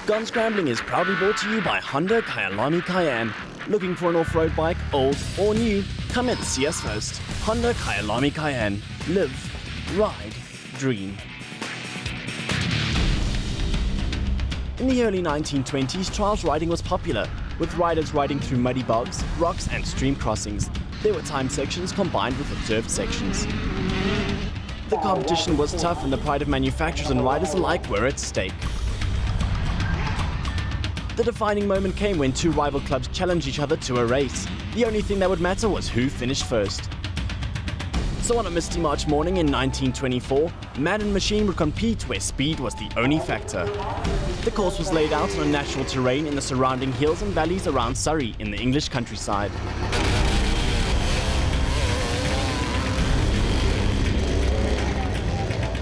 Gone Scrambling is proudly brought to you by Honda Kyalami Cayenne. Looking for an off-road bike, old or new? Come and see us first. Honda Kyalami Cayenne. Live, ride, dream. In the early 1920s, trials riding was popular, with riders riding through muddy bogs, rocks and stream crossings. There were timed sections combined with observed sections. The competition was tough and the pride of manufacturers and riders alike were at stake. The defining moment came when two rival clubs challenged each other to a race. The only thing that would matter was who finished first. So on a misty March morning in 1924, man and machine would compete where speed was the only factor. The course was laid out on a natural terrain in the surrounding hills and valleys around Surrey in the English countryside.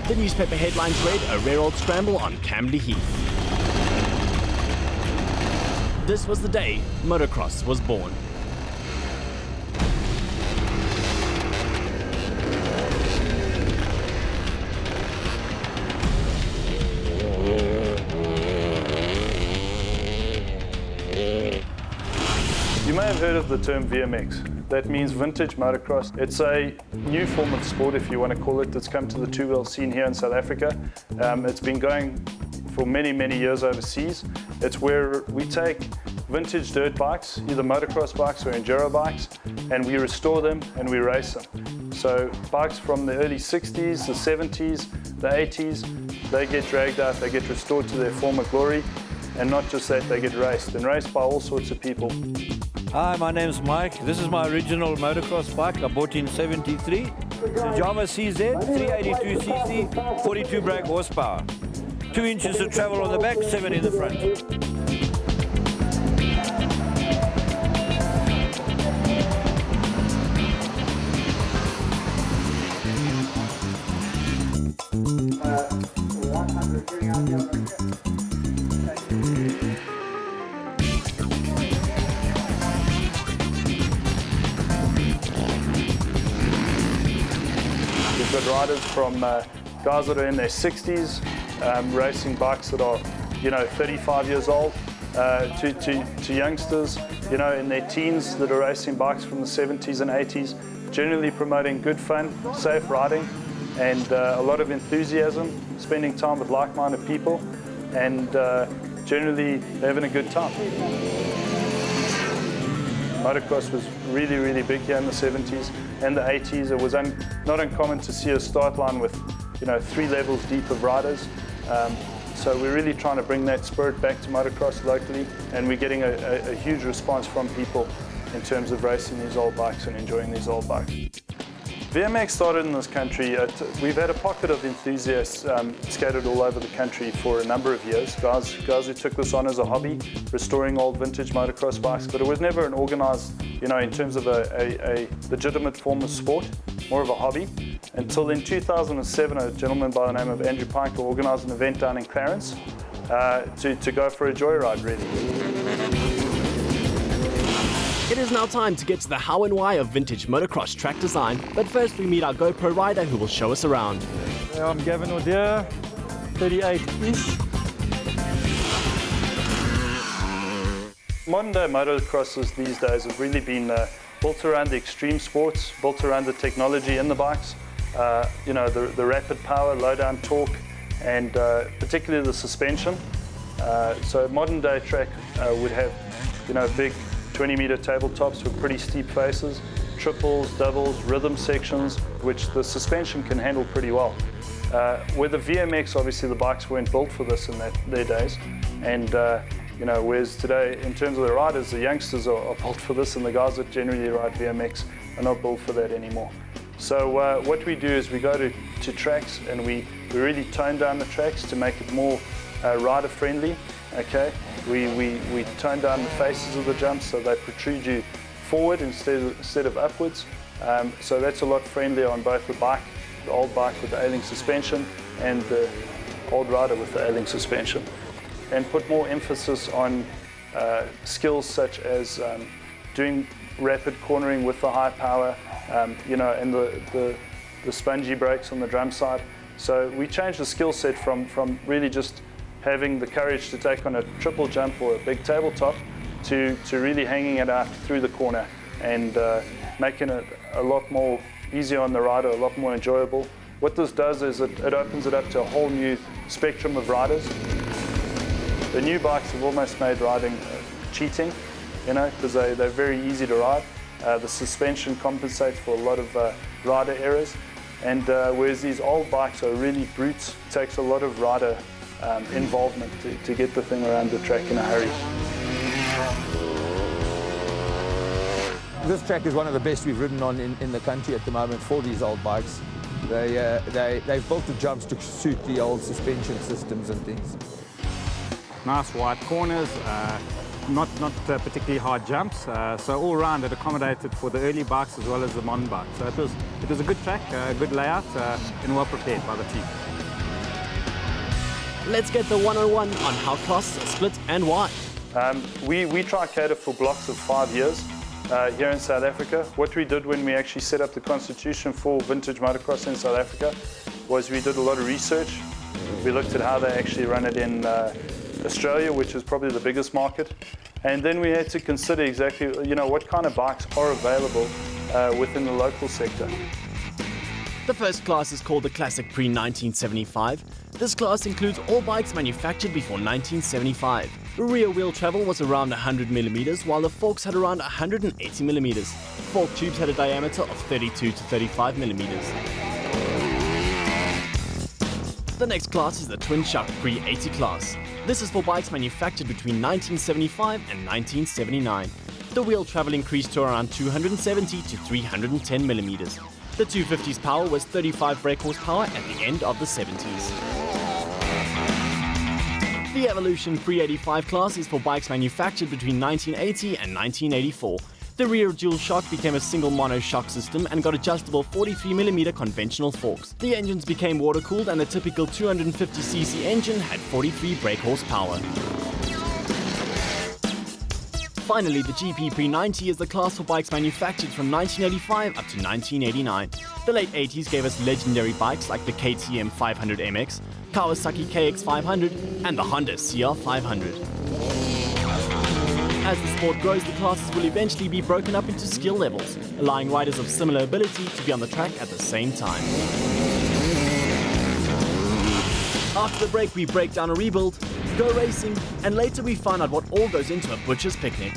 The newspaper headlines read, "A rare old scramble on Camberley Heath." This was the day motocross was born. You may have heard of the term VMX. That means vintage motocross. It's a new form of sport, if you want to call it, that's come to the two-wheel scene here in South Africa. It's been going for many, many years overseas. It's where we take vintage dirt bikes, either motocross bikes or enduro bikes, and we restore them and we race them. So bikes from the early 60s, the 70s, the 80s, they get dragged out, they get restored to their former glory, and not just that, they get raced, and raced by all sorts of people. Hi, my name's Mike. This is my original motocross bike I bought in '73. It's a Java CZ, 382cc, 42 brake horsepower. 2 inches of travel on the back, 7 in the front. We've got riders from guys that are in their 60s, racing bikes that are, 35 years old, to youngsters, in their teens that are racing bikes from the 70s and 80s, generally promoting good fun, safe riding, and a lot of enthusiasm, spending time with like-minded people, and generally having a good time. Motocross was really, really big here in the 70s and the 80s. It was not uncommon to see a start line with, 3 levels deep of riders. So we're really trying to bring that spirit back to motocross locally, and we're getting a huge response from people in terms of racing these old bikes and enjoying these old bikes. VMX started in this country. We've had a pocket of enthusiasts scattered all over the country for a number of years. Guys who took this on as a hobby, restoring old vintage motocross bikes, but it was never an organised, in terms of a legitimate form of sport, more of a hobby. Until in 2007, a gentleman by the name of Andrew Pike organised an event down in Clarence to go for a joyride, really. It is now time to get to the how and why of vintage motocross track design, but first we meet our GoPro rider who will show us around. I'm Gavin O'Dea, 38-ish. Modern day motocrosses these days have really been built around the extreme sports, built around the technology in the bikes, the rapid power, low down torque, and particularly the suspension. So modern day track would have, big 20-meter tabletops with pretty steep faces, triples, doubles, rhythm sections, which the suspension can handle pretty well. With the VMX, obviously the bikes weren't built for this in their days, and whereas today, in terms of the riders, the youngsters are built for this, and the guys that generally ride VMX are not built for that anymore. So what we do is we go to tracks, and we really tone down the tracks to make it more rider friendly. Okay, we tone down the faces of the jumps so they protrude you forward instead of upwards. So that's a lot friendlier on both the old bike with the ailing suspension and the old rider with the ailing suspension. And put more emphasis on skills such as doing rapid cornering with the high power, and the spongy brakes on the drum side. So we changed the skill set from really just having the courage to take on a triple jump or a big tabletop to really hanging it out through the corner and making it a lot more easier on the rider, a lot more enjoyable. What this does is it opens it up to a whole new spectrum of riders. The new bikes have almost made riding cheating, you know, because they're very easy to ride. The suspension compensates for a lot of rider errors, and whereas these old bikes are really brutes, it takes a lot of rider involvement to get the thing around the track in a hurry. This track is one of the best we've ridden on in the country at the moment for these old bikes. They've built the jumps to suit the old suspension systems and things. Nice wide corners, not particularly hard jumps, so all round it accommodated for the early bikes as well as the modern bikes. So it was a good track, a good layout, and well prepared by the team. Let's get the one-on-one on how classes are split and why. We try to cater for blocks of 5 years here in South Africa. What we did when we actually set up the constitution for vintage motocross in South Africa was we did a lot of research. We looked at how they actually run it in Australia, which is probably the biggest market. And then we had to consider exactly, you know, what kind of bikes are available within the local sector. The first class is called the Classic Pre-1975. This class includes all bikes manufactured before 1975. The rear wheel travel was around 100mm, while the forks had around 180mm. Fork tubes had a diameter of 32 to 35mm. The next class is the Twin Shock Pre-80 class. This is for bikes manufactured between 1975 and 1979. The wheel travel increased to around 270 to 310mm. The 250's power was 35 brake horsepower at the end of the 70s. The Evolution Pre-85 class is for bikes manufactured between 1980 and 1984. The rear dual shock became a single mono shock system and got adjustable 43mm conventional forks. The engines became water-cooled and the typical 250cc engine had 43 brake horsepower. Finally, the GP Pre-90 is the class for bikes manufactured from 1985 up to 1989. The late 80s gave us legendary bikes like the KTM 500MX, Kawasaki KX500 and the Honda CR500. As the sport grows, the classes will eventually be broken up into skill levels, allowing riders of similar ability to be on the track at the same time. After the break, we break down a rebuild, go racing, and later we find out what all goes into a butcher's picnic.